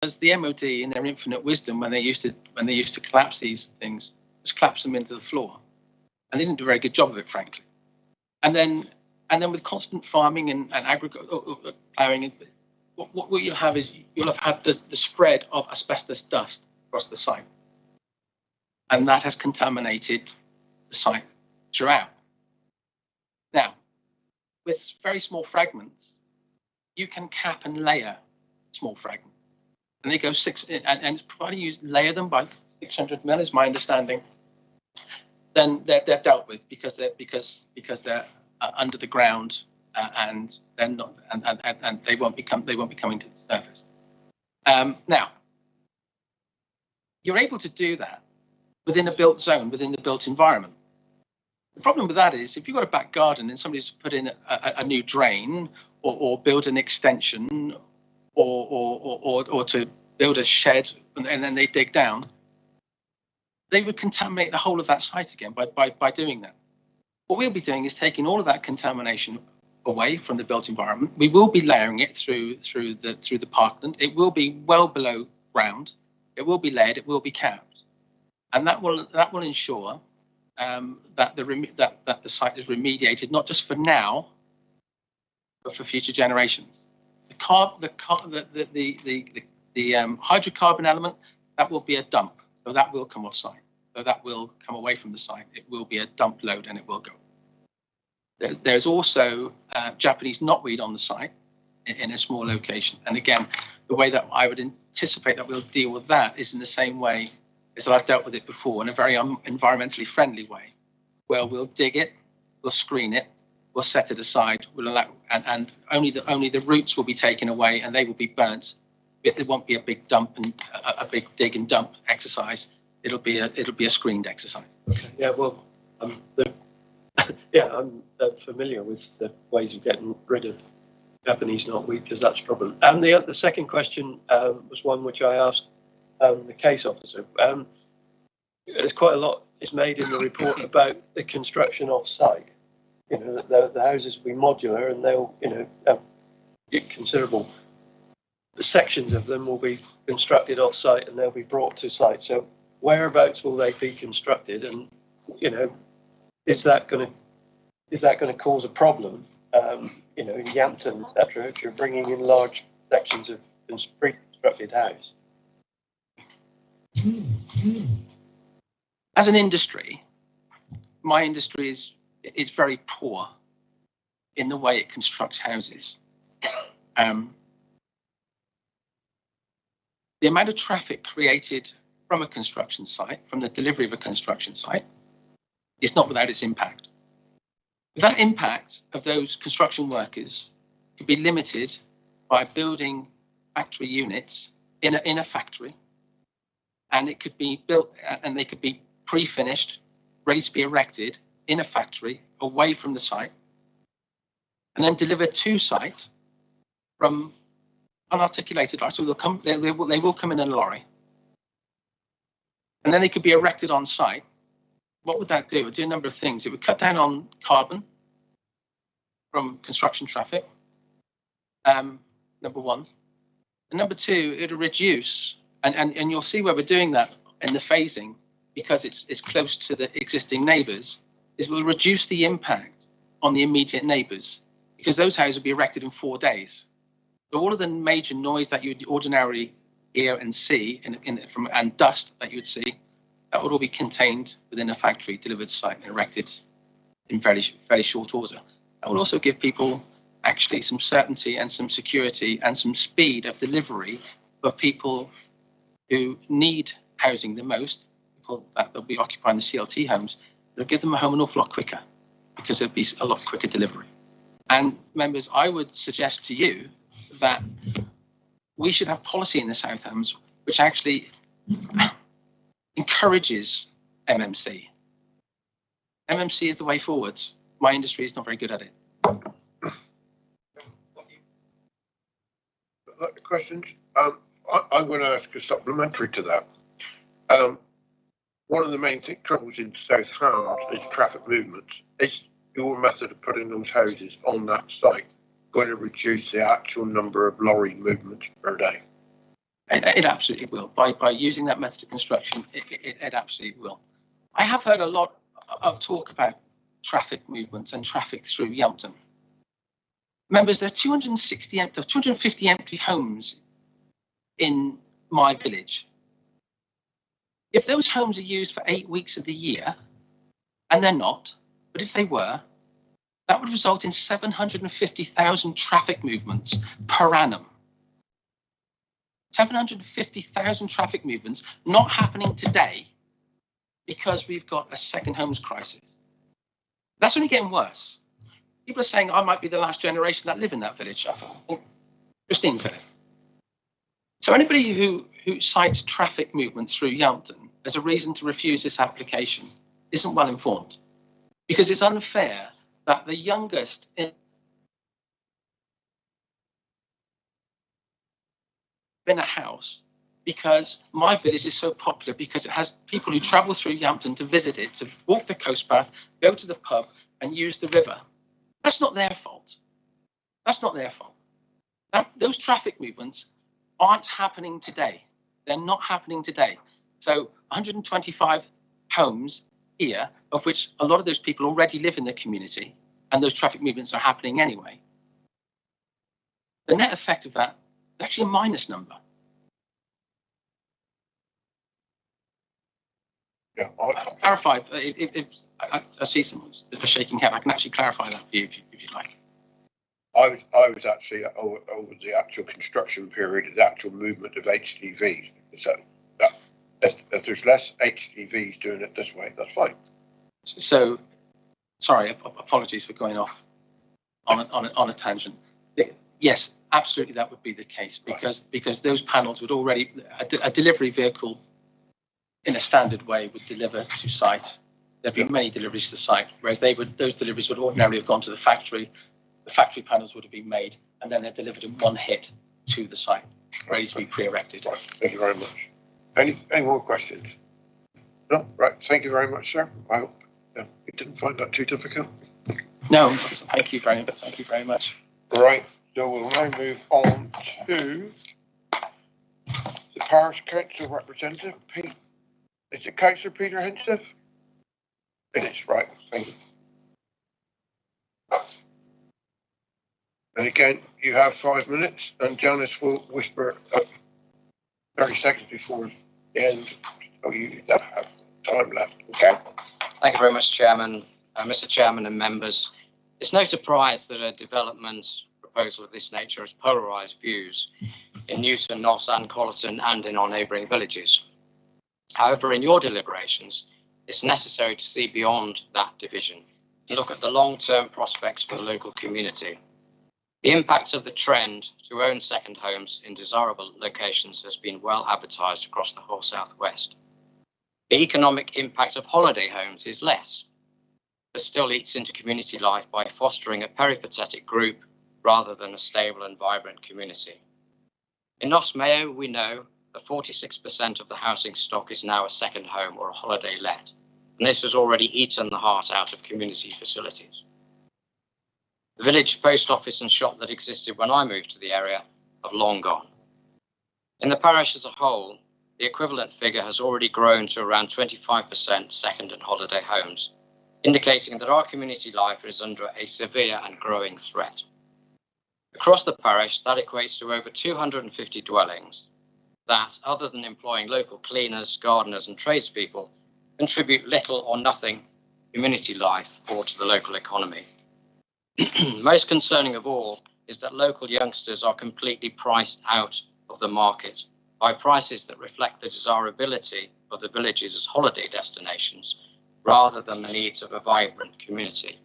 As the MOD, in their infinite wisdom, when they used to collapse these things, just collapse them into the floor, and they didn't do a very good job of it, frankly. And then with constant farming and agriculture plowing, what you'll have is you'll have had the spread of asbestos dust across the site, and that has contaminated the site throughout. Now, with very small fragments, you can cap and layer small fragments. And they go and provided you layer them by 600 mil, is my understanding, then they're dealt with because they're under the ground and they're not and they won't be coming to the surface. Now, you're able to do that within a built zone, within the built environment. The problem with that is if you've got a back garden and somebody's put in a new drain or build an extension or to build a shed and then they dig down, they would contaminate the whole of that site again by doing that. What we'll be doing is taking all of that contamination away from the built environment. We will be layering it through the parkland. It will be well below ground. It will be layered. It will be capped, and that will ensure that the site is remediated not just for now, but for future generations. The hydrocarbon element, that will be a dump, so that will come off site, so that will come away from the site. It will be a dump load and it will go. There's also Japanese knotweed on the site in a small location, and again, the way that I would anticipate that we'll deal with that is in the same way as that I've dealt with it before, in a very environmentally friendly way, where we'll dig it, we'll screen it, we'll set it aside, we'll allow, and only the roots will be taken away and they will be burnt. It won't be a big dump and a big dig and dump exercise. It'll be a screened exercise. Okay. Yeah. Well, I'm familiar with the ways of getting rid of Japanese knotweed because that's a problem. And the second question was one which I asked the case officer. There's quite a lot is made in the report about the construction off-site. You know, the houses will be modular and they'll, have considerable sections of them will be constructed off-site and they'll be brought to site. So whereabouts will they be constructed? And, is that going to cause a problem? In Yampton, etc., if you're bringing in large sections of pre-constructed house. As an industry, my industry is very poor in the way it constructs houses. The amount of traffic created from a construction site, from the delivery of a construction site, is not without its impact. That impact of those construction workers could be limited by building factory units in a factory, and it could be built and they could be pre-finished, ready to be erected in a factory away from the site, and then delivered to site from unarticulated lights. So they will come in a lorry, and then they could be erected on site. What would that do? It would do a number of things. It would cut down on carbon from construction traffic, number one. And number two, it would reduce, and you'll see where we're doing that in the phasing, because it's close to the existing neighbours, is will reduce the impact on the immediate neighbours, because those houses will be erected in 4 days. So all of the major noise that you would ordinarily hear and see, and dust that you would see, that would all be contained within a factory, delivered to site and erected in very short order. That will also give people actually some certainty and some security and some speed of delivery for people who need housing the most, people that will be occupying the CLT homes. It'll give them a home an awful lot quicker, because it'll be a lot quicker delivery. And members, I would suggest to you that we should have policy in the South Hams which actually encourages MMC. MMC is the way forwards. My industry is not very good at it. Questions? I'm going to ask a supplementary to that. One of the main troubles in South Hams is traffic movements. Is your method of putting those houses on that site going to reduce the actual number of lorry movements per day? It absolutely will. By using that method of construction, it absolutely will. I have heard a lot of talk about traffic movements and traffic through Yampton. Members, there are 250 empty homes in my village. If those homes are used for 8 weeks of the year, and they're not, but if they were, that would result in 750,000 traffic movements per annum. 750,000 traffic movements not happening today because we've got a second homes crisis. That's only getting worse. People are saying I might be the last generation that live in that village. Christine said it. So anybody who cites traffic movements through Yampton as a reason to refuse this application isn't well informed, because it's unfair that the youngest in a house, because my village is so popular because it has people who travel through Yampton to visit it, to walk the coast path, go to the pub and use the river. That's not their fault. That's not their fault. Those traffic movements aren't happening today. They're not happening today. So 125 homes here, of which a lot of those people already live in the community, and those traffic movements are happening anyway. The net effect of that is actually a minus number. Yeah, Clarify. I see someone shaking head. I can actually clarify that for you if you'd like. I was actually over the actual construction period, the actual movement of HGVs. So if there's less HGVs doing it this way, that's fine. So, sorry, apologies for going off on a tangent. Yes, absolutely, that would be the case, because those panels would already, a delivery vehicle in a standard way would deliver to site. There'd be many deliveries to site, whereas those deliveries would ordinarily have gone to the factory. The factory panels would have been made, and then they're delivered in one hit to the site, ready to be pre-erected. Thank you very much. Any more questions? No, right. Thank you very much, sir. I hope you didn't find that too difficult. No, thank you very much. Thank you very much. Right. So we'll now move on to the Parish Council representative, Pete. Is it Councillor Peter Hinchcliffe? It is, right. Thank you. And again, you have 5 minutes, and Janice will whisper 30 seconds before the end, so you don't have time left. Okay. Thank you very much, Chairman. Mr. Chairman and members, it's no surprise that a development proposal of this nature has polarised views in Newton, Noss and Collerton and in our neighbouring villages. However, in your deliberations, it's necessary to see beyond that division and look at the long-term prospects for the local community. The impact of the trend to own second homes in desirable locations has been well advertised across the whole Southwest. The economic impact of holiday homes is less, but still eats into community life by fostering a peripatetic group rather than a stable and vibrant community. In Noss Mayo, we know that 46% of the housing stock is now a second home or a holiday let, and this has already eaten the heart out of community facilities. The village post office and shop that existed when I moved to the area have long gone. In the parish as a whole, the equivalent figure has already grown to around 25% second and holiday homes, indicating that our community life is under a severe and growing threat. Across the parish, that equates to over 250 dwellings that, other than employing local cleaners, gardeners and tradespeople, contribute little or nothing to community life or to the local economy. Most concerning of all is that local youngsters are completely priced out of the market by prices that reflect the desirability of the villages as holiday destinations rather than the needs of a vibrant community.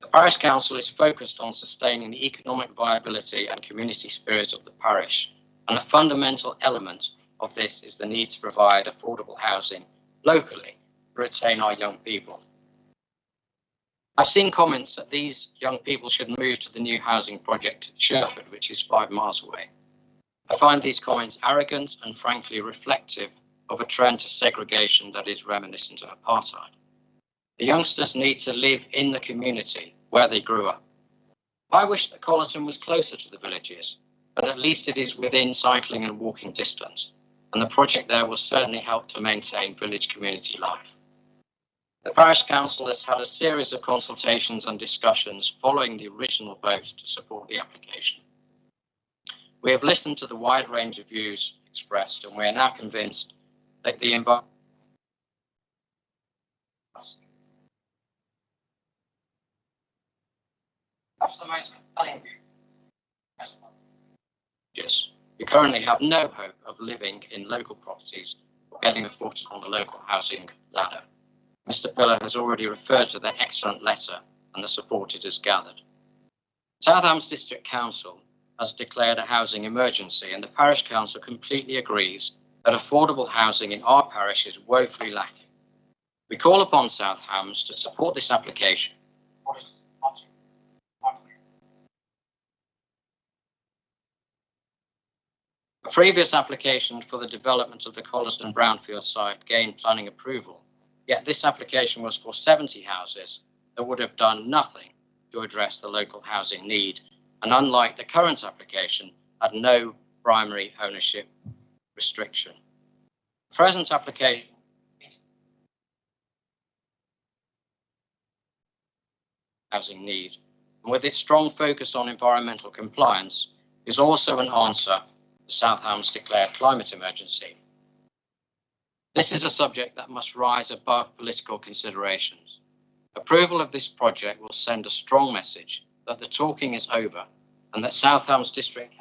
The Parish Council is focused on sustaining the economic viability and community spirit of the parish, and a fundamental element of this is the need to provide affordable housing locally to retain our young people. I've seen comments that these young people should move to the new housing project at Sherford, which is 5 miles away. I find these comments arrogant and frankly reflective of a trend to segregation that is reminiscent of apartheid. The youngsters need to live in the community where they grew up. I wish that Collerton was closer to the villages, but at least it is within cycling and walking distance, and the project there will certainly help to maintain village community life. The Parish Council has had a series of consultations and discussions following the original vote to support the application. We have listened to the wide range of views expressed, and we are now convinced that the environment perhaps the most compelling view. Yes, we currently have no hope of living in local properties or getting a foot on the local housing ladder. Mr. Pillar has already referred to the excellent letter and the support it has gathered. South Hams District Council has declared a housing emergency, and the Parish Council completely agrees that affordable housing in our parish is woefully lacking. We call upon South Hams to support this application. A previous application for the development of the Colliston Brownfield site gained planning approval, yet this application was for 70 houses that would have done nothing to address the local housing need, and unlike the current application, had no primary ownership restriction. The present application housing need, and with its strong focus on environmental compliance, is also an answer the South Hams declared climate emergency. This is a subject that must rise above political considerations. Approval of this project will send a strong message that the talking is over and that South Hams District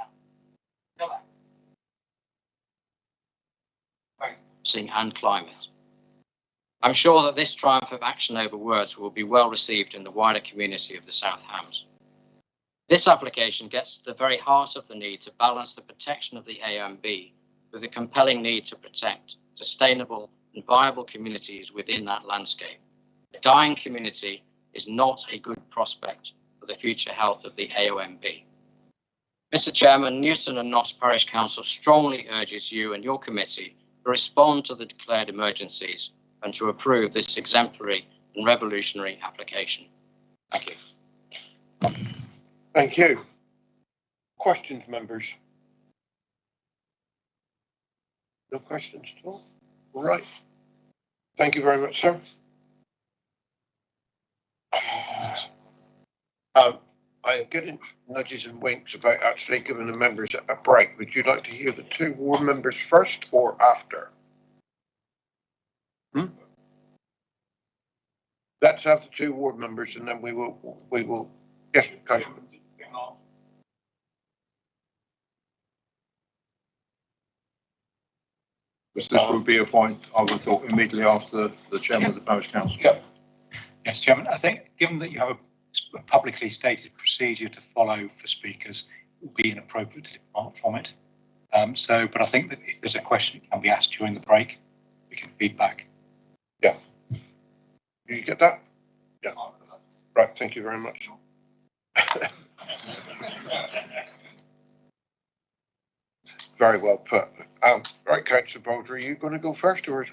housing and climate. I'm sure that this triumph of action over words will be well received in the wider community of the South Hams. This application gets to the very heart of the need to balance the protection of the AONB with the compelling need to protect sustainable and viable communities within that landscape. A dying community is not a good prospect for the future health of the AONB. Mr. Chairman, Newton and Notts Parish Council strongly urges you and your committee to respond to the declared emergencies and to approve this exemplary and revolutionary application. Thank you. Thank you. Questions, members? No questions at all? All right. Thank you very much, sir. I am getting nudges and winks about actually giving the members a break. Would you like to hear the two ward members first or after? Let's have the two ward members and then we will, yes, okay. This would be a point I would have thought immediately after the chairman of the Parish Council. Yeah. Yes, Chairman. I think given that you have a publicly stated procedure to follow for speakers, it would be inappropriate to depart from it. But I think that if there's a question, it can be asked during the break. We can feed back. Yeah. You get that? Yeah. Right. Thank you very much. Very well put. Right, Councillor Baldry, are you going to go first or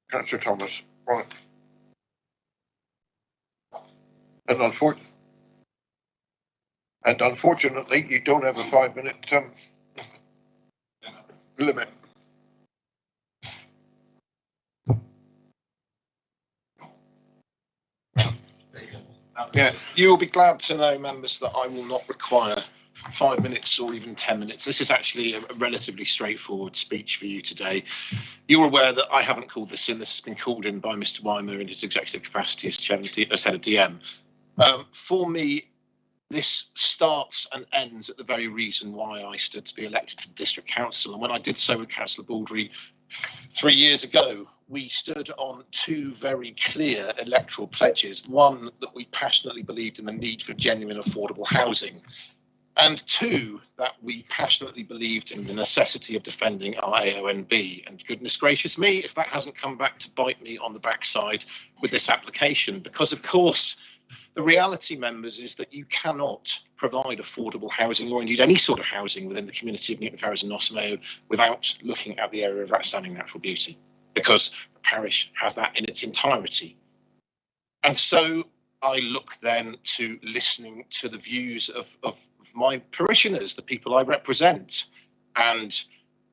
Councillor Thomas? Right. And unfortunately, you don't have a 5-minute limit. Yeah, you will be glad to know, members, that I will not require 5 minutes or even 10 minutes. This is actually a relatively straightforward speech for you today. You're aware that I haven't called this in. This has been called in by Mr. Weimer in his executive capacity as chairman, as head of DM. For me, this starts and ends at the very reason why I stood to be elected to the district council. And when I did so with Councillor Baldry 3 years ago, we stood on two very clear electoral pledges. One, that we passionately believed in the need for genuine affordable housing. And two, that we passionately believed in the necessity of defending our AONB. And goodness gracious me, if that hasn't come back to bite me on the backside with this application, because of course, the reality, members, is that you cannot provide affordable housing or indeed any sort of housing within the community of Newton Ferrers and Noss Mayo without looking at the area of outstanding natural beauty, because the parish has that in its entirety. And so I look then to listening to the views of my parishioners, the people I represent, and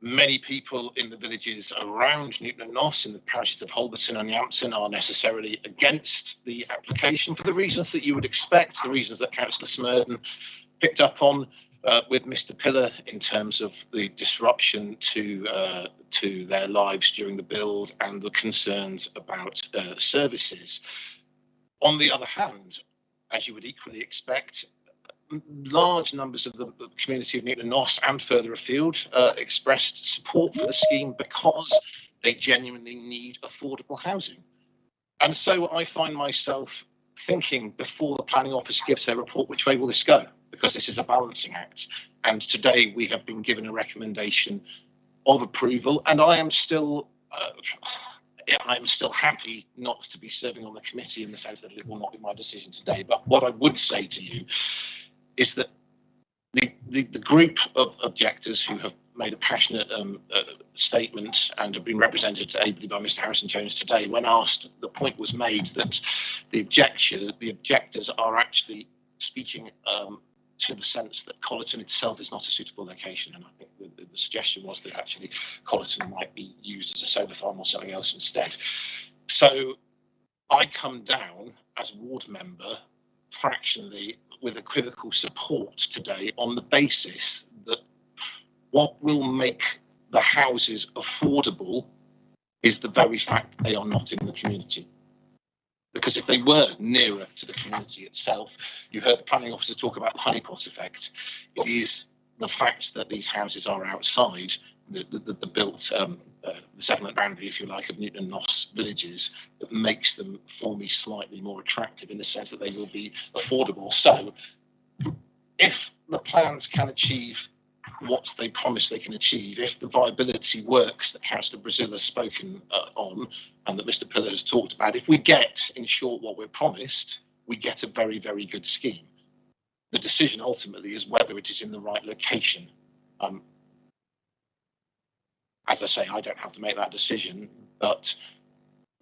many people in the villages around Newton and Noss, in the parishes of Holberton and Yampton, are necessarily against the application for the reasons that you would expect, the reasons that Councillor Smurden picked up on with Mr. Pillar in terms of the disruption to their lives during the build and the concerns about services. On the other hand, as you would equally expect, large numbers of the community of Newton and Noss and further afield expressed support for the scheme because they genuinely need affordable housing. And so I find myself thinking before the planning office gives their report, which way will this go? Because this is a balancing act. And today we have been given a recommendation of approval, and I am still happy not to be serving on the committee in the sense that it will not be my decision today. But what I would say to you is that the group of objectors who have made a passionate statement and have been represented ably by Mr. Harrison Jones today, when asked, the point was made that the objectors are actually speaking to the sense that Colleton itself is not a suitable location. And I think the suggestion was that actually Colleton might be used as a solar farm or something else instead. So I come down as ward member fractionally with equivocal support today on the basis that what will make the houses affordable is the very fact that they are not in the community. Because if they were nearer to the community itself, you heard the planning officer talk about the honeypot effect. It is the fact that these houses are outside the built, the settlement boundary, if you like, of Newton and Noss villages that makes them, for me, slightly more attractive in the sense that they will be affordable. So if the plans can achieve what they promise they can achieve, if the viability works that Councillor Brazil has spoken on and that Mr. Pillar has talked about, if we get, in short, what we're promised, we get a very, very good scheme. The decision ultimately is whether it is in the right location. As I say, I don't have to make that decision, but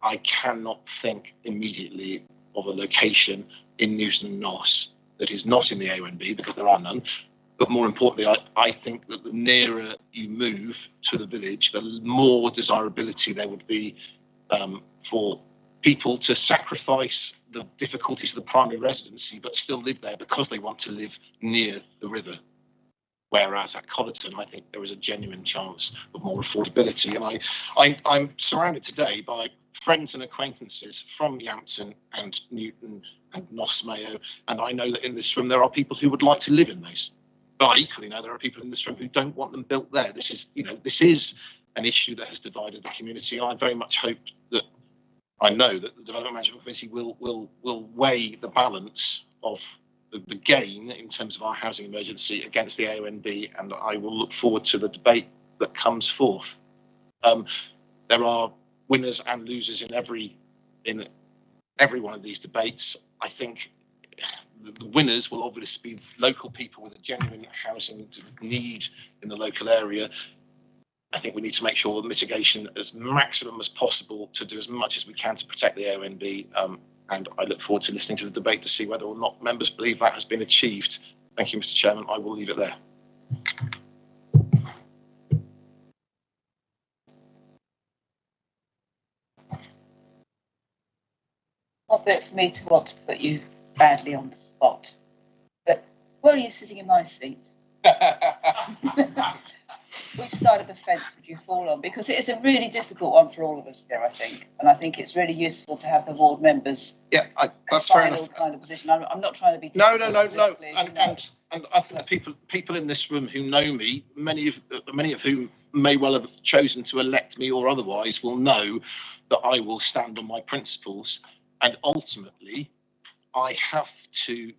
I cannot think immediately of a location in Newton and Noss that is not in the AONB, because there are none. But more importantly, I think that the nearer you move to the village, the more desirability there would be for people to sacrifice the difficulties of the primary residency, but still live there because they want to live near the river. Whereas at Colleton, I think there is a genuine chance of more affordability. And I'm surrounded today by friends and acquaintances from Yampton and Newton and Noss Mayo, and I know that in this room there are people who would like to live in those. But I equally know there are people in this room who don't want them built there. This is an issue that has divided the community. I very much hope that I know that the Development Management Committee will weigh the balance of the gain in terms of our housing emergency against the AONB, and I will look forward to the debate that comes forth. There are winners and losers in every one of these debates. I think the winners will obviously be local people with a genuine housing need in the local area. I think we need to make sure that mitigation as maximum as possible to do as much as we can to protect the AONB. And I look forward to listening to the debate to see whether or not members believe that has been achieved. Thank you, Mr. Chairman. I will leave it there. Not bit for me to want to put you badly on the spot, but were you sitting in my seat? Which side of the fence would you fall on? Because it is a really difficult one for all of us here, I think, and I think it's really useful to have the ward members. Yeah, that's fair enough. Kind of position. I'm not trying to be. No. And I think the people in this room who know me, many of whom may well have chosen to elect me or otherwise, will know that I will stand on my principles, and ultimately, I have to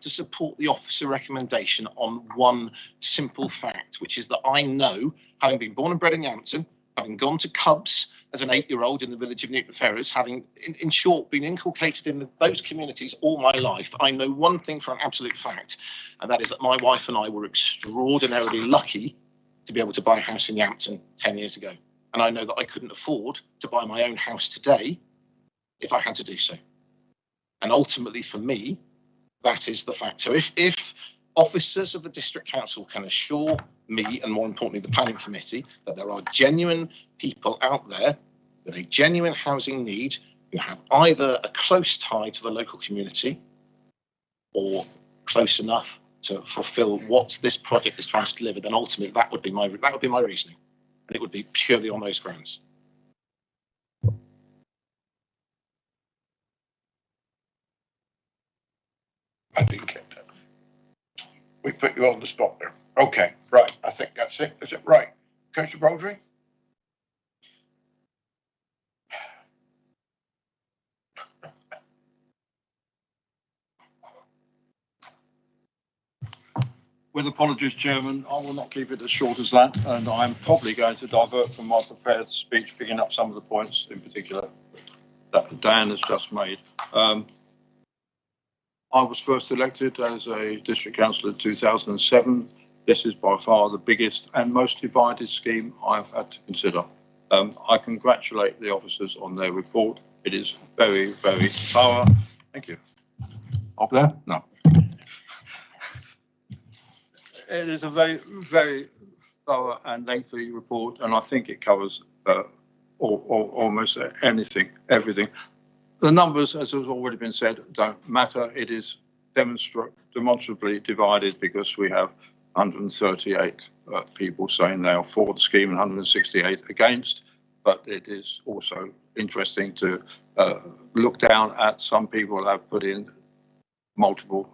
support the officer recommendation on one simple fact, which is that I know, having been born and bred in Yampton, having gone to Cubs as an 8-year-old in the village of Newton Ferrers, having, in short, been inculcated in those communities all my life, I know one thing for an absolute fact, and that is that my wife and I were extraordinarily lucky to be able to buy a house in Yampton 10 years ago. And I know that I couldn't afford to buy my own house today if I had to do so. And ultimately, for me, that is the fact. So if officers of the district council can assure me, and more importantly, the planning committee, that there are genuine people out there with a genuine housing need who have either a close tie to the local community or close enough to fulfill what this project is trying to deliver, then ultimately that would be my reasoning, and it would be purely on those grounds. I didn't get that. We put you on the spot there. Okay, right. I think that's it. Is it right? Councillor Baldry? With apologies, Chairman, I will not keep it as short as that, and I'm probably going to divert from my prepared speech, picking up some of the points in particular that Dan has just made. I was first elected as a district councillor in 2007. This is by far the biggest and most divided scheme I've had to consider. I congratulate the officers on their report. It is very, very thorough. Thank you. Up there? No. It is a very, very thorough and lengthy report, and I think it covers almost everything. The numbers, as has already been said, don't matter. It is demonstrably divided because we have 138 people saying they are for the scheme and 168 against. But it is also interesting to look down at some people have put in multiple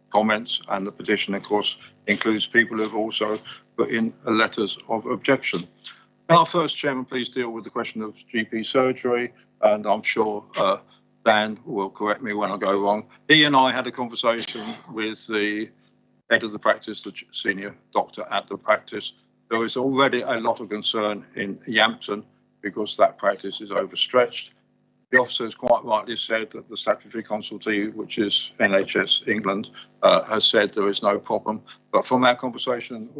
comments, and the petition, of course, includes people who have also put in letters of objection. Can our first, Chairman, please deal with the question of GP surgery, and I'm sure Dan will correct me when I go wrong. He and I had a conversation with the head of the practice, the senior doctor at the practice. There is already a lot of concern in Yampton because that practice is overstretched. The officer has quite rightly said that the statutory consultee, which is NHS England, has said there is no problem. But from our conversation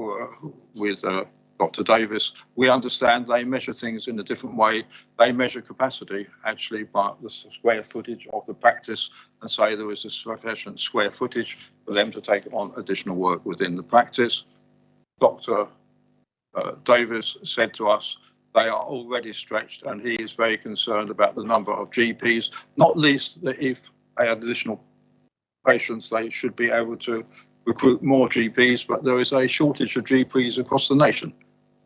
with Dr. Davis, we understand they measure things in a different way. They measure capacity actually by the square footage of the practice and say there is a sufficient square footage for them to take on additional work within the practice. Dr. Davis said to us they are already stretched, and he is very concerned about the number of GPs, not least that if they had additional patients, they should be able to recruit more GPs, but there is a shortage of GPs across the nation.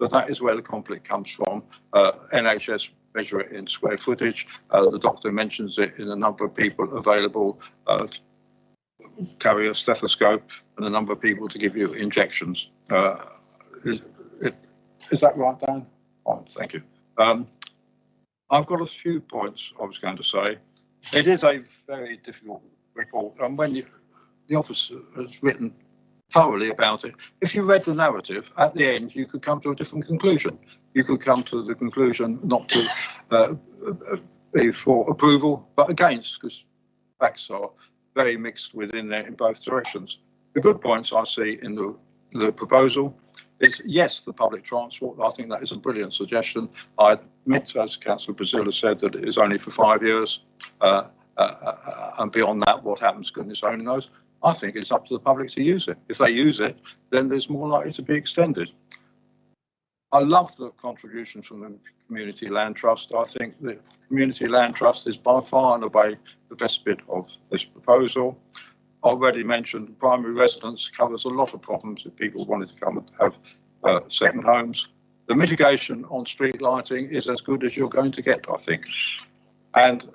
But that is where the conflict comes from. NHS measure it in square footage. The doctor mentions it in the number of people available carry a stethoscope and the number of people to give you injections. Is that right, Dan? Oh, thank you. I've got a few points I was going to say. It is a very difficult report, and when the officer has written thoroughly about it, if you read the narrative, at the end you could come to a different conclusion. You could come to the conclusion not to be for approval, but against, because facts are very mixed within there in both directions. The good points I see in the proposal is, yes, the public transport. I think that is a brilliant suggestion. I admit, as Councillor Brazil has said, that it is only for 5 years. And beyond that, what happens, goodness only knows. I think it's up to the public to use it. If they use it, then there's more likely to be extended. I love the contribution from the Community Land Trust. I think the Community Land Trust is by far and away the best bit of this proposal. Already mentioned, primary residence covers a lot of problems if people wanted to come and have second homes. The mitigation on street lighting is as good as you're going to get, I think. And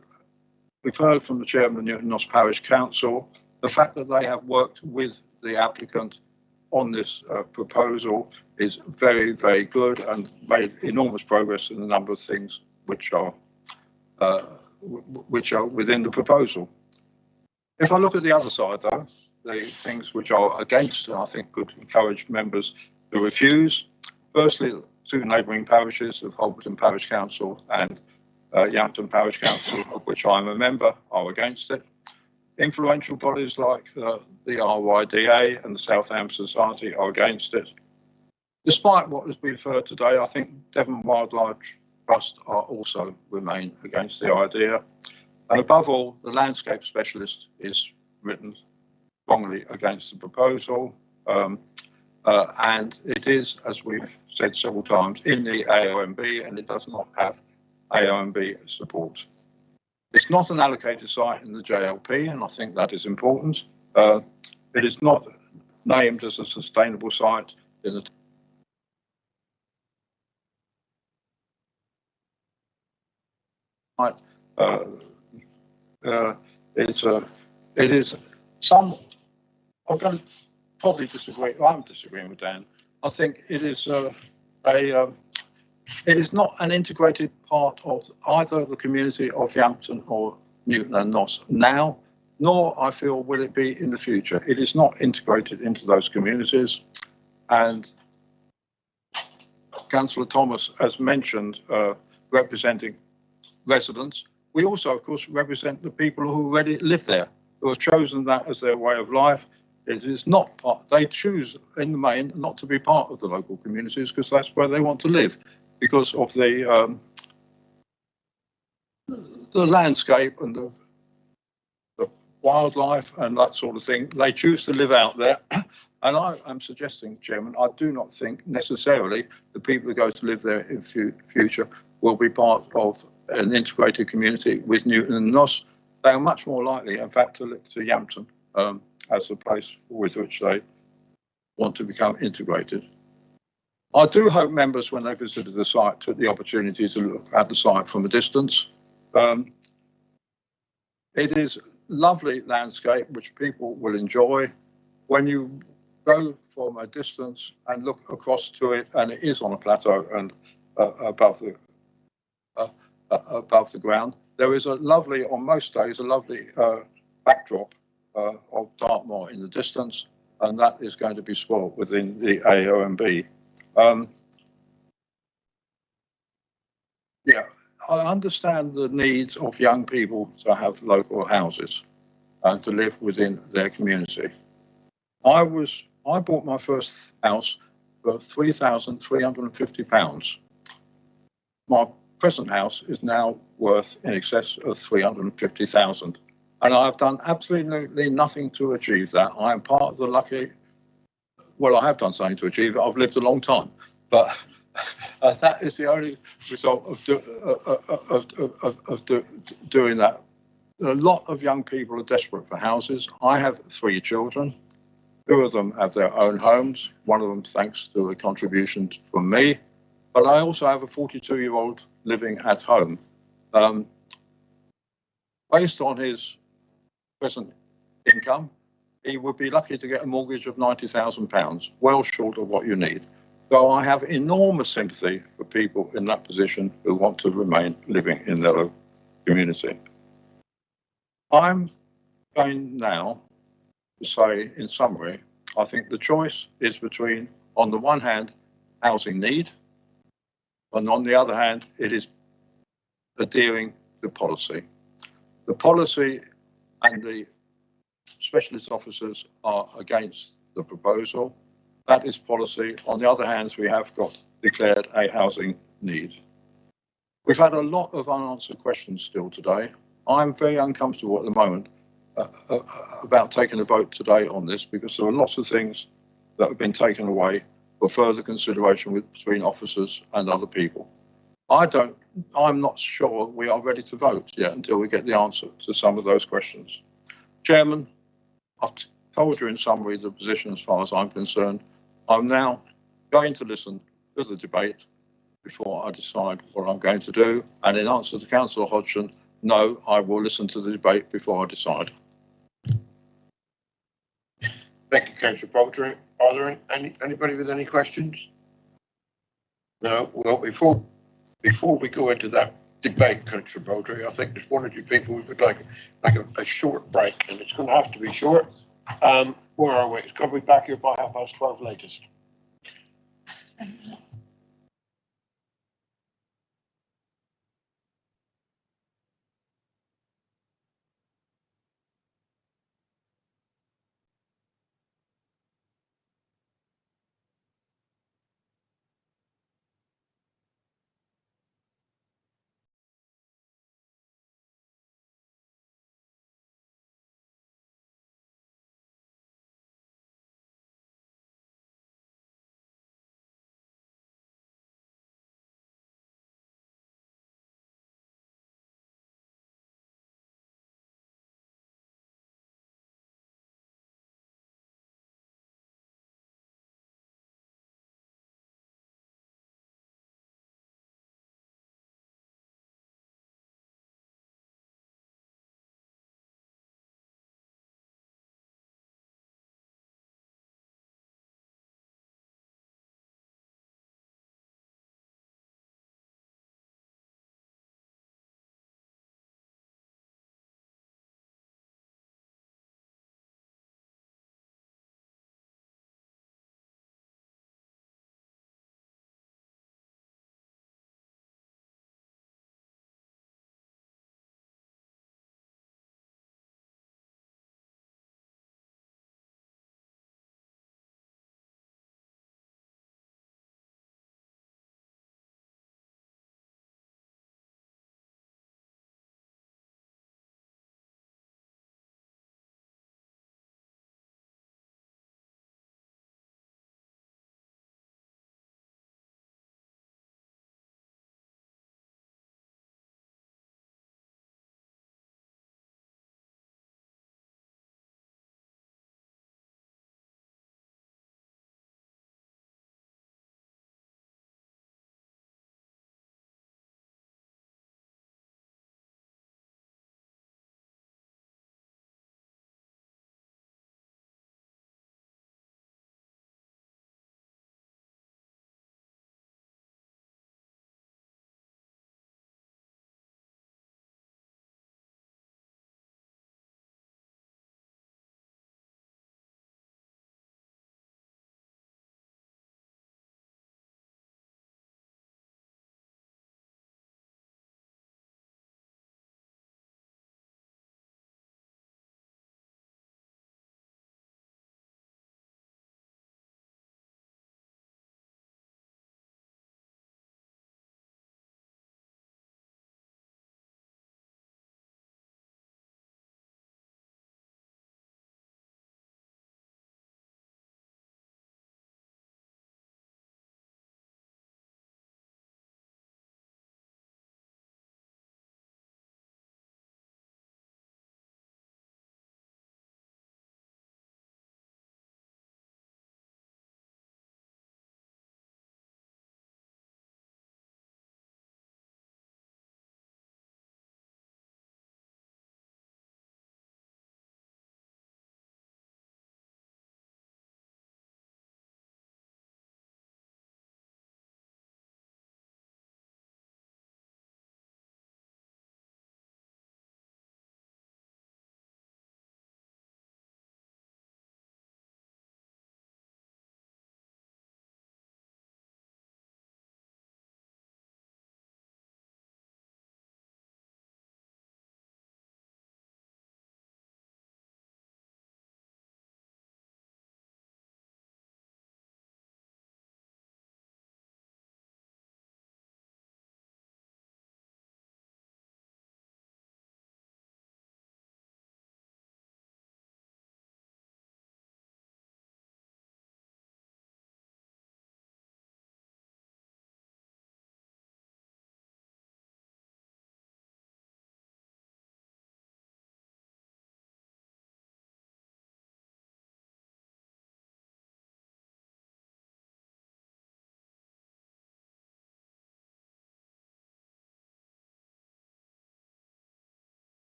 we've heard from the chairman of Newton Noss Parish Council, the fact that they have worked with the applicant on this proposal is very, very good and made enormous progress in a number of things which are within the proposal. If I look at the other side, though, the things which are against, and I think could encourage members to refuse. Firstly, two neighbouring parishes of Holberton Parish Council and Yampton Parish Council, of which I'm a member, are against it. Influential bodies like the RYDA and the Southampton Society are against it. Despite what has been heard today, I think Devon Wildlife Trust are also remain against the idea. And above all, the landscape specialist is written strongly against the proposal. And it is, as we've said several times, in the AONB, and it does not have AONB support. It's not an allocated site in the JLP, and I think that is important. It is not named as a sustainable site in the it is some. I'm going to probably disagree. I'm disagreeing with Dan. I think it is it is not an integrated part of either the community of Yampton or Newton and Noss now, nor I feel will it be in the future. It is not integrated into those communities, and Councillor Thomas has mentioned representing residents. We also, of course, represent the people who already live there, who have chosen that as their way of life. It is not part, they choose in the main not to be part of the local communities because that's where they want to live, because of the landscape and the wildlife and that sort of thing. They choose to live out there. And I am suggesting, Chairman, I do not think necessarily the people who go to live there in future will be part of an integrated community with Newton and Noss. They are much more likely, in fact, to look to Yampton as a place with which they want to become integrated. I do hope members, when they visited the site, took the opportunity to look at the site from a distance. It is lovely landscape, which people will enjoy. When you go from a distance and look across to it, and it is on a plateau and above the ground, there is a lovely, on most days, a lovely backdrop of Dartmoor in the distance, and that is going to be spoilt within the AONB. Yeah, I understand the needs of young people to have local houses and to live within their community. I bought my first house for £3,350. My present house is now worth in excess of 350,000. And I've done absolutely nothing to achieve that. I am part of the lucky, well, I have done something to achieve it. I've lived a long time, but that is the only result of doing that. A lot of young people are desperate for houses. I have 3 children. 2 of them have their own homes. One of them thanks to a contribution from me. But I also have a 42-year-old living at home. Based on his present income, he would be lucky to get a mortgage of £90,000, well short of what you need. So I have enormous sympathy for people in that position who want to remain living in their local community. I'm going now to say, in summary, I think the choice is between, on the one hand, housing need, and on the other hand, it is adhering to policy. The policy and the specialist officers are against the proposal. That is policy. On the other hand, we have got declared a housing need. We've had a lot of unanswered questions still today. I'm very uncomfortable at the moment about taking a vote today on this because there are lots of things that have been taken away for further consideration between officers and other people. I'm not sure we are ready to vote yet until we get the answer to some of those questions. Chairman, I've told you in summary the position as far as I'm concerned. I'm now going to listen to the debate before I decide what I'm going to do. And in answer to Councillor Hodgson, no, I will listen to the debate before I decide. Thank you, Councillor Baldry. Are there anybody with any questions? No. Well, before we go into that debate, Councillor Baldry, I think there's 1 or 2 people who would like a short break, and it's going to have to be short. Where are we? It's going to be back here by 12:30 latest.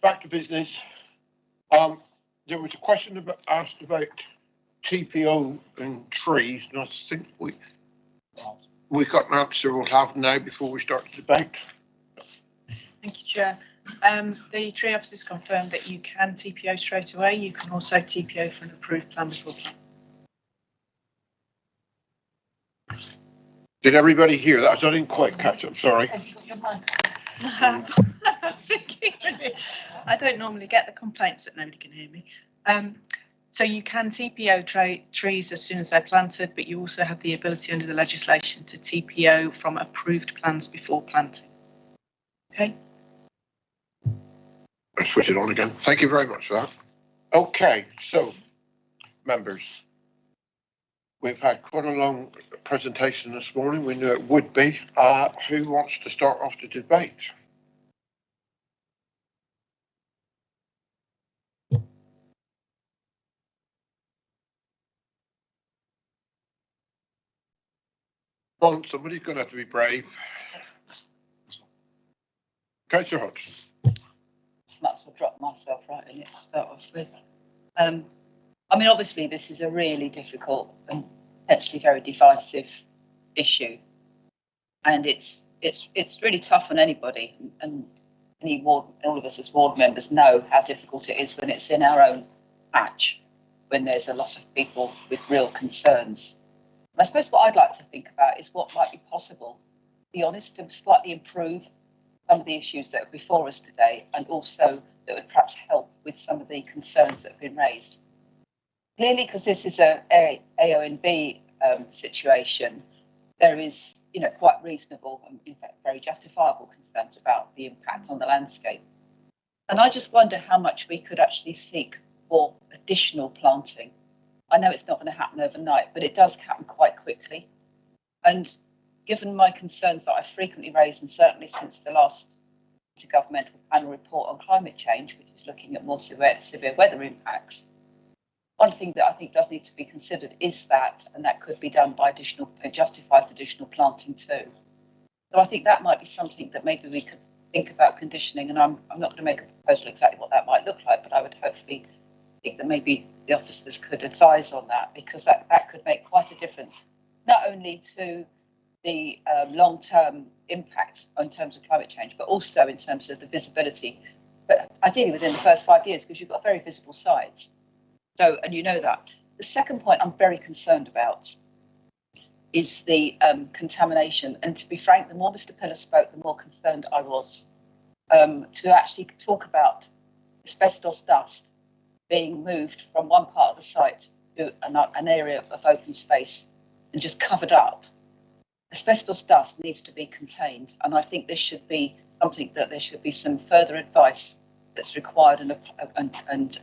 back to business. There was a question asked about TPO and trees, and I think we've got an answer we'll have now before we start the debate. Thank you, Chair. The tree officers confirmed that you can TPO straight away. You can also TPO for an approved plan before plan. Did everybody hear that? I didn't quite catch it. I'm sorry. Have you got your mic? I was thinking, really, I don't normally get the complaints that nobody can hear me. So you can TPO trees as soon as they're planted, but you also have the ability under the legislation to TPO from approved plans before planting. Okay. I'll switch it on again. Thank you very much for that. Okay, so members, we've had quite a long presentation this morning. We knew it would be. Who wants to start off the debate? Come on, somebody's going to have to be brave. Councillor Hodgson. Might as well drop myself right in it to start off with. I mean, obviously, this is a really difficult and potentially very divisive issue, and it's really tough on anybody. And any ward, all of us as ward members know how difficult it is when it's in our own patch, when there's a lot of people with real concerns. And I suppose what I'd like to think about is what might be possible, to be honest, to slightly improve some of the issues that are before us today, and also that would perhaps help with some of the concerns that have been raised. Clearly, because this is a AONB situation, there is, quite reasonable and in fact very justifiable concerns about the impact on the landscape. And I just wonder how much we could actually seek for additional planting. I know it's not going to happen overnight, but it does happen quite quickly. And given my concerns that I've frequently raised, and certainly since the last intergovernmental panel report on climate change, which is looking at more severe weather impacts, one thing that I think does need to be considered is that, and that could be done by justifies additional planting too. So I think that might be something that maybe we could think about conditioning, and I'm not going to make a proposal exactly what that might look like, but I would hopefully think that maybe the officers could advise on that, because that could make quite a difference, not only to the long-term impact in terms of climate change, but also in terms of the visibility, but ideally within the first 5 years, because you've got very visible sites. So, and you know that. The second point I'm very concerned about is the contamination. And to be frank, the more Mr. Pillar spoke, the more concerned I was to actually talk about asbestos dust being moved from one part of the site to an area of open space and just covered up. Asbestos dust needs to be contained, and I think this should be something that there should be some further advice that's required and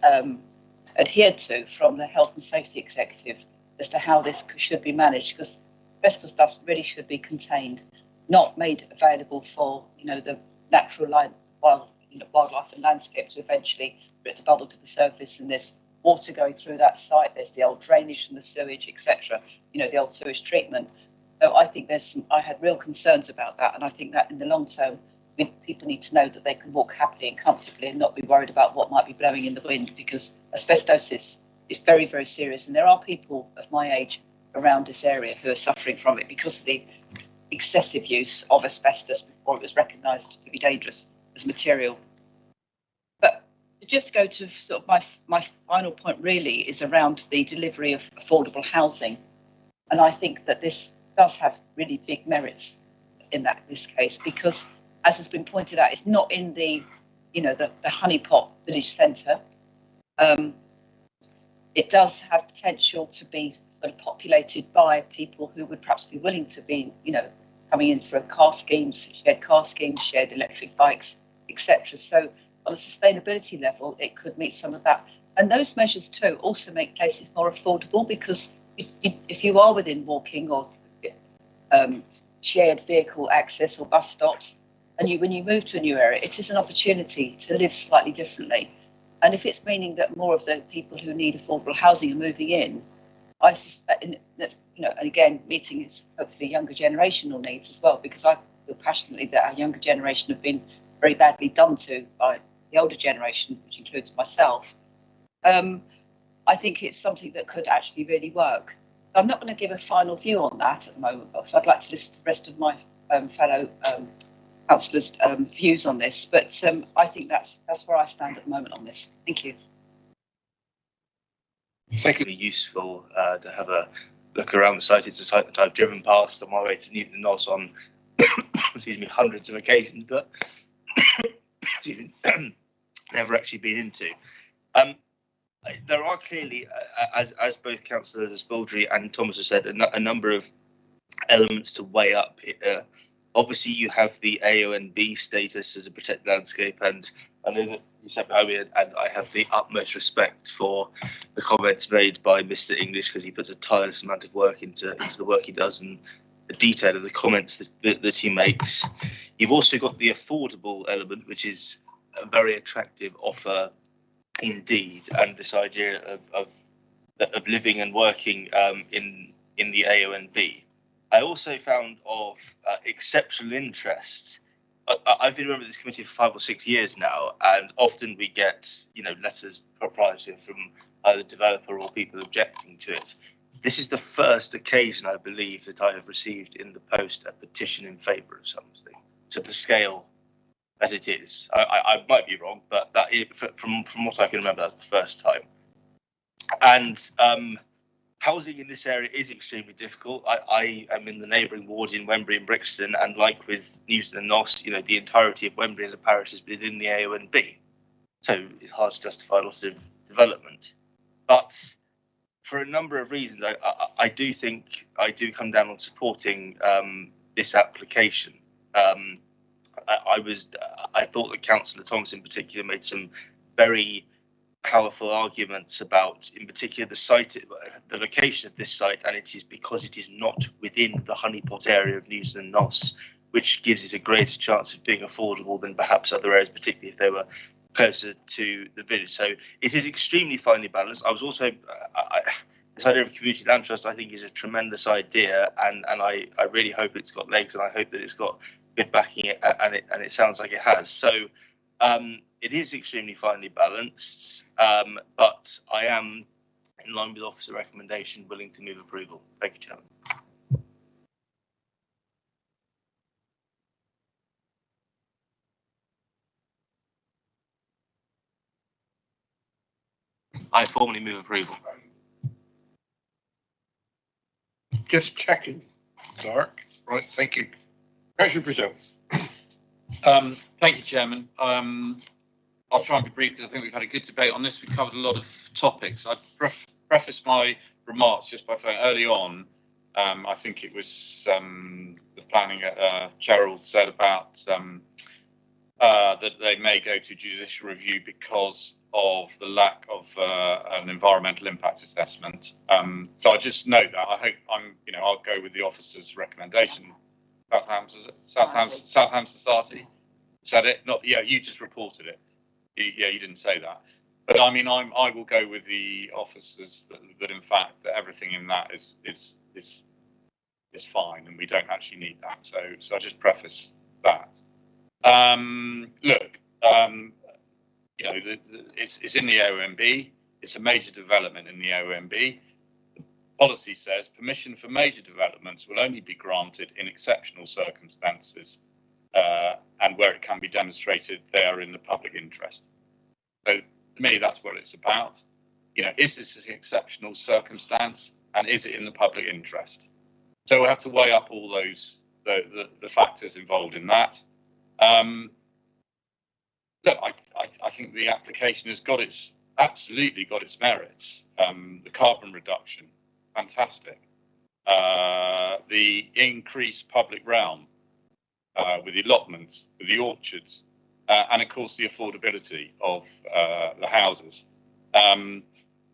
adhered to from the Health and Safety Executive as to how this should be managed, because asbestos dust really should be contained, not made available for the natural wildlife and landscape to eventually for it to bubble to the surface, and there's water going through that site, there's the old drainage from the sewage, etc., the old sewage treatment. So I think I had real concerns about that, and I think that in the long term, people need to know that they can walk happily and comfortably and not be worried about what might be blowing in the wind, because asbestosis is very, very serious, and there are people of my age around this area who are suffering from it because of the excessive use of asbestos before it was recognised to be dangerous as material. But to just go to sort of my final point really is around the delivery of affordable housing, and I think that this does have really big merits in this case, because as has been pointed out, it's not in the honeypot village centre. It does have potential to be sort of populated by people who would perhaps be willing to be, coming in for shared car schemes, shared electric bikes, etc. So on a sustainability level, it could meet some of that. And those measures too also make places more affordable, because if you are within walking or shared vehicle access or bus stops, and when you move to a new area, it is an opportunity to live slightly differently. And if it's meaning that more of the people who need affordable housing are moving in, I suspect, and again, meeting hopefully younger generational needs as well, because I feel passionately that our younger generation have been very badly done to by the older generation, which includes myself. I think it's something that could actually really work. I'm not going to give a final view on that at the moment, because I'd like to listen to the rest of my fellow councillors' views on this. But I think that's where I stand at the moment on this. Thank you. Thank you. Useful to have a look around the site. It's a site that I've driven past on my way to Newton and Nos on excuse me, hundreds of occasions, but never actually been into. There are clearly, as both councillors Baldry and Thomas have said, a number of elements to weigh up. Obviously, you have the AONB status as a protected landscape, and I know that you said behind me, and I have the utmost respect for the comments made by Mr. English, because he puts a tireless amount of work into the work he does and the detail of the comments that he makes. You've also got the affordable element, which is a very attractive offer indeed, and this idea of living and working in the AONB. I also found of exceptional interest. I've been a member of this committee for 5 or 6 years now, and often we get, letters proprietary from either developer or people objecting to it. This is the first occasion, I believe, that I have received in the post a petition in favour of something to the scale that it is. I might be wrong, but that is, from what I can remember, that's the first time. And housing in this area is extremely difficult. I am in the neighbouring wards in Wembury and Brixton, and like with Newton and Nos, the entirety of Wembury as a parish is within the AONB. So it's hard to justify lots of development. But for a number of reasons, I do think I do come down on supporting this application. I thought that Councillor Thomas in particular made some very powerful arguments about, in particular, the location of this site, and it is because it is not within the honeypot area of Newton and Nos, which gives it a greater chance of being affordable than perhaps other areas, particularly if they were closer to the village. So it is extremely finely balanced. I was also, this idea of community land trust, I think, is a tremendous idea, and I really hope it's got legs, and I hope that it's got good backing, and it sounds like it has. So it is extremely finely balanced, but I am, in line with officer recommendation, willing to move approval. Thank you, Chairman. I formally move approval. Just checking, Clark. Right, thank you. Councillor Brazil. Thank you, Chairman. I'll try and be brief because I think we've had a good debate on this. We covered a lot of topics. I'd preface my remarks just by saying early on, I think it was the planning Gerald said about that they may go to judicial review because of the lack of an environmental impact assessment. So I just note that I'll go with the officer's recommendation. Southampton Society said it. Not you just reported it. You didn't say that. But I mean, I will go with the officers that in fact that everything in that is fine, and we don't actually need that. So I just preface that. Look, it's in the OMB. It's a major development in the OMB. Policy says permission for major developments will only be granted in exceptional circumstances and where it can be demonstrated they are in the public interest. So to me, that's what it's about. Is this an exceptional circumstance, and is it in the public interest? So we have to weigh up all those the factors involved in that. Look, I think the application has absolutely got its merits. The carbon reduction, fantastic. The increased public realm with the allotments, with the orchards, and of course the affordability of the houses.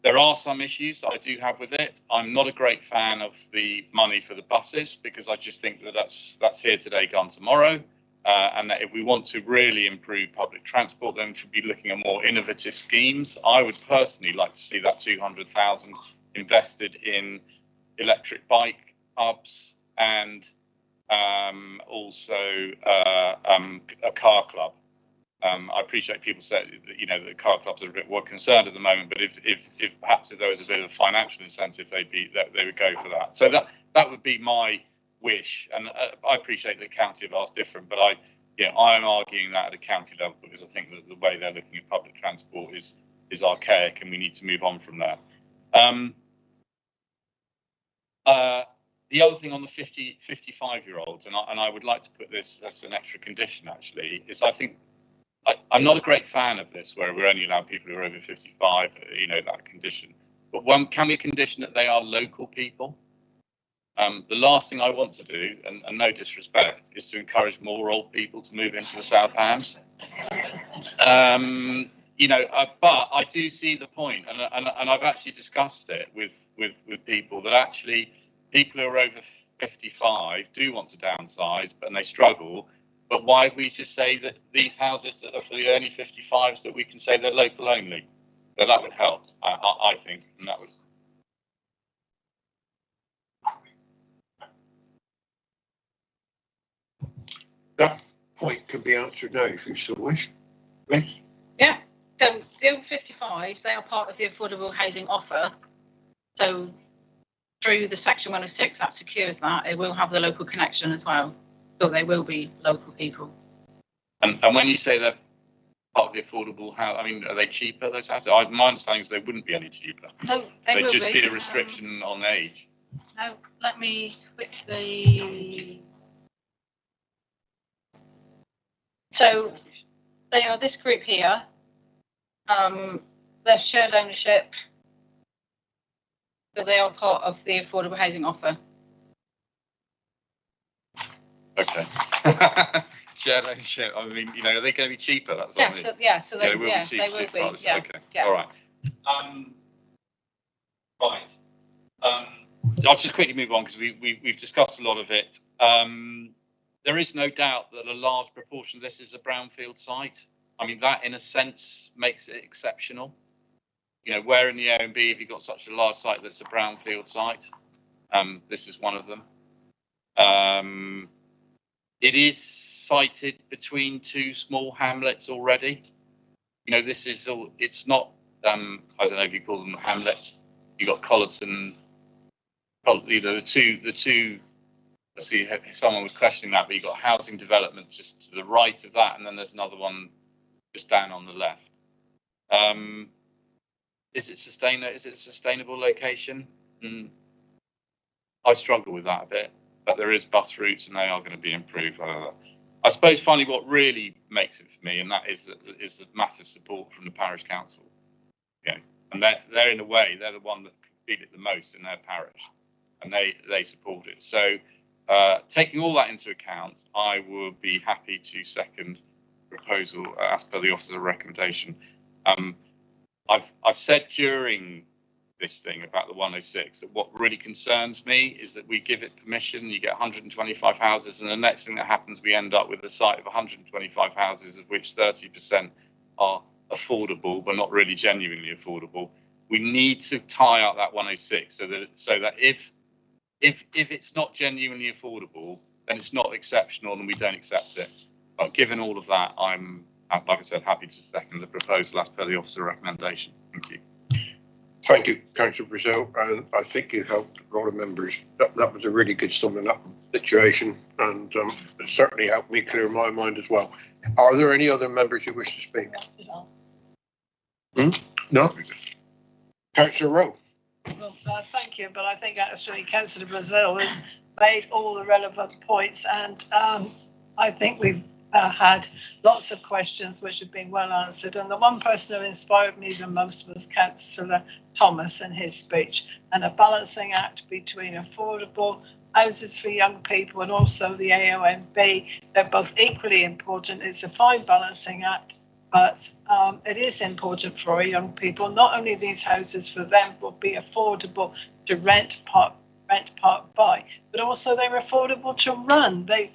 There are some issues I do have with it. I'm not a great fan of the money for the buses, because I just think that that's here today, gone tomorrow. And that if we want to really improve public transport, then we should be looking at more innovative schemes. I would personally like to see that 200,000 invested in electric bike hubs and also a car club. I appreciate people say that, you know, the car clubs are a bit more concerned at the moment, but if perhaps if there was a bit of financial incentive, they would go for that. So that would be my wish, and I appreciate the county have asked different, but I am arguing that at a county level because I think that the way they're looking at public transport is archaic, and we need to move on from there. The other thing on the 55-year-olds, and I would like to put this as an extra condition actually, is I think I'm not a great fan of this, where we're only allowing people who are over 55, you know, that condition. But can we condition that they are local people? The last thing I want to do, and no disrespect, is to encourage more old people to move into the South Hams. You know, but I do see the point, and I've actually discussed it with people that actually people who are over 55 do want to downsize, but they struggle. But why we just say that these houses that are for the only 55s, that we can say they're local only? So that would help, I think, and that would. That point can be answered now if you so wish. Please. Yeah, so the over 55s, they are part of the affordable housing offer. So through the Section 106, that secures that. It will have the local connection as well. So they will be local people. And when you say they're part of the affordable house, I mean, are they cheaper, those houses? My understanding is they wouldn't be any cheaper. No, they will just be a restriction on age. No, let me quickly. So they are this group here. They're shared ownership. So they are part of the affordable housing offer. Okay. Shared ownership. I mean, you know, are they going to be cheaper? That's yeah. So they will be. They will be. Yeah. Okay. Yeah. All right. Right. I'll just quickly move on because we've discussed a lot of it. There is no doubt that a large proportion of this is a brownfield site. I mean, that in a sense makes it exceptional. You know, where in the OMB have you got such a large site that's a brownfield site? This is one of them. It is sited between two small hamlets already. You know, this is all. It's not. I don't know if you call them hamlets. You got Colleton. Either the two. I see someone was questioning that, but you got housing development just to the right of that, and then there's another one just down on the left. Is it a sustainable location? I struggle with that a bit, but there is bus routes and they are going to be improved. I suppose finally what really makes it for me, and that is the massive support from the parish council. Yeah, and they're in a way they're the one that can feel it the most in their parish, and they support it. So taking all that into account, I would be happy to second proposal as per the officer's recommendation. I've said during this thing about the 106 that what really concerns me is that we give it permission, you get 125 houses, and the next thing that happens, we end up with a site of 125 houses, of which 30% are affordable, but not really genuinely affordable. We need to tie up that 106 so that if it's not genuinely affordable, then it's not exceptional and we don't accept it. But given all of that, I'm, like I said, happy to second the proposal as per the officer recommendation. Thank you. Thank you, Councillor Brazil, and I think you helped a lot of members. That was a really good summing up situation, and it certainly helped me clear my mind as well. Are there any other members who wish to speak? No? Councillor Rowe. Well, thank you, but I think actually Councillor Brazil has made all the relevant points, and I think we've had lots of questions which have been well answered, and the one person who inspired me the most was Councillor Thomas in his speech, and a balancing act between affordable houses for young people and also the AONB. They're both equally important. It's a fine balancing act, but it is important for our young people. Not only these houses for them will be affordable to rent, part buy, but also they're affordable to run. They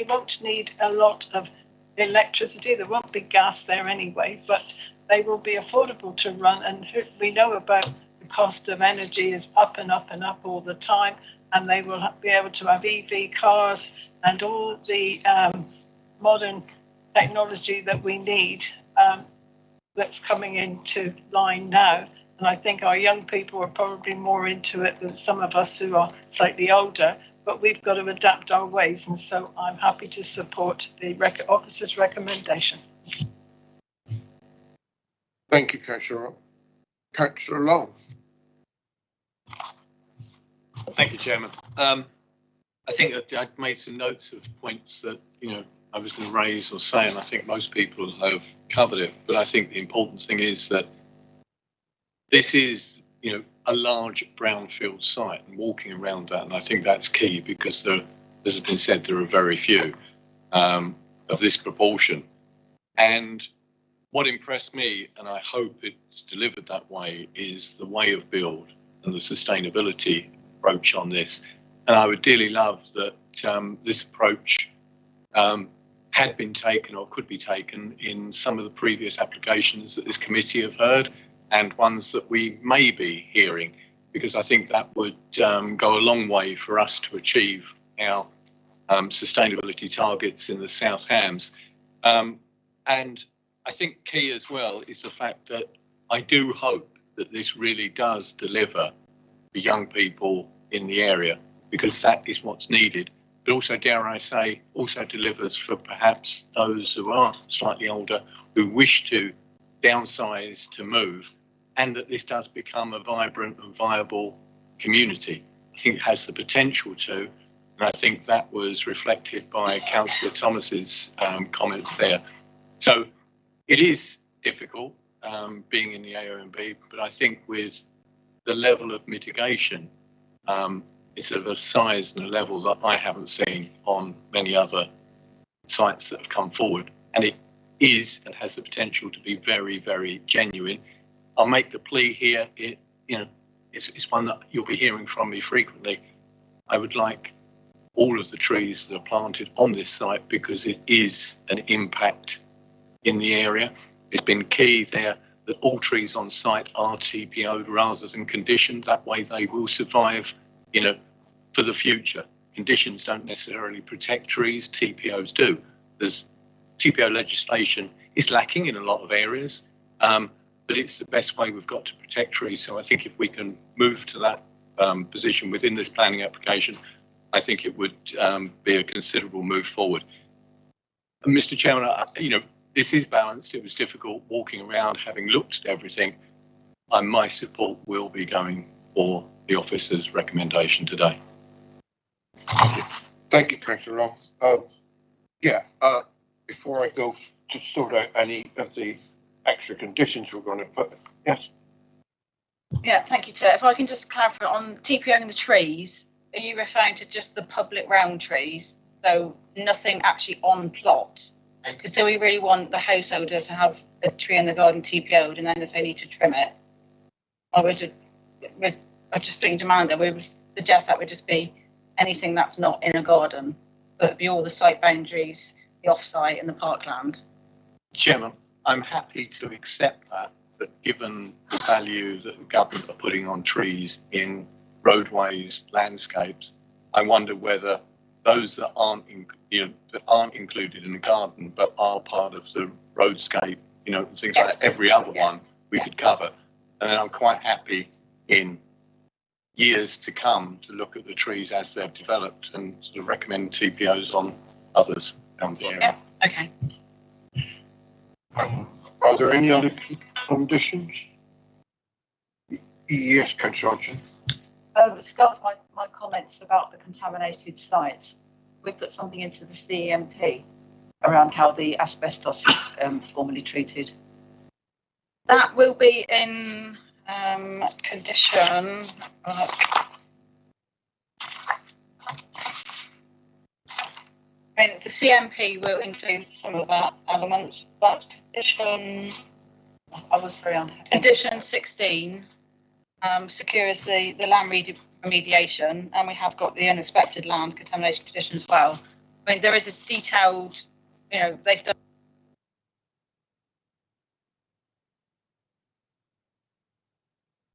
won't need a lot of electricity. There won't be gas there anyway, but they will be affordable to run. And we know about the cost of energy is up and up and up all the time, and they will be able to have EV cars and all the modern technology that we need that's coming into line now. And I think our young people are probably more into it than some of us who are slightly older, but we've got to adapt our ways. And so I'm happy to support the officer's recommendation. Thank you, Councillor. Councillor Long. Thank you, Chairman. I think that I'd made some notes of points that, I was going to raise or say, and I think most people have covered it. But I think the important thing is that this is, a large brownfield site, and walking around that, and I think that's key because there, as has been said, there are very few of this proportion. And what impressed me, and I hope it's delivered that way, is the way of build and the sustainability approach on this. And I would dearly love that this approach had been taken or could be taken in some of the previous applications that this committee have heard and ones that we may be hearing, because I think that would go a long way for us to achieve our sustainability targets in the South Hams. And I think key as well is the fact that I do hope that this really does deliver for young people in the area, because that is what's needed. But also, dare I say, also delivers for perhaps those who are slightly older who wish to downsize, to move, and that this does become a vibrant and viable community. I think it has the potential to, and I think that was reflected by Councillor Thomas's comments there. So it is difficult being in the AONB, but I think with the level of mitigation, it's of a size and a level that I haven't seen on many other sites that have come forward. And it is and has the potential to be very, very genuine. I'll make the plea here. It's one that you'll be hearing from me frequently. I would like all of the trees that are planted on this site because it is an impact in the area. It's been key there that all trees on site are TPO'd rather than conditioned. That way they will survive, for the future. Conditions don't necessarily protect trees, TPOs do. There's TPO legislation is lacking in a lot of areas, but it's the best way we've got to protect trees. So I think if we can move to that position within this planning application, I think it would be a considerable move forward. And Mr. Chairman, this is balanced. It was difficult walking around, having looked at everything. My support will be going for the officer's recommendation today. Thank you, Councillor Long. Before I go to sort out any of the extra conditions we're going to put, yes. Yeah, thank you, Chair. If I can just clarify on TPOing the trees, are you referring to just the public round trees? So nothing actually on plot? Because do we really want the householder to have a tree in the garden TPO'd and then if they need to trim it? I just think demand that we would suggest that would just be anything that's not in a garden, but it'd be all the site boundaries, the off-site and the parkland. Chairman, I'm happy to accept that, but given the value that the government are putting on trees in roadways, landscapes, I wonder whether those that aren't included in the garden but are part of the roadscape, things like every other one we could cover. And then I'm quite happy in years to come to look at the trees as they've developed and sort of recommend TPOs on others around the area. Yeah, okay. Are there any other conditions? Yes, Councillor Hodgson. With regards to my comments about the contaminated sites, we put something into the CEMP around how the asbestos is formally treated. That will be in condition. The CMP will include some of that elements, but condition. I was very unhappy. Condition 16 secures the land remediation, and we have got the uninspected land contamination condition as well. There is a detailed, they've done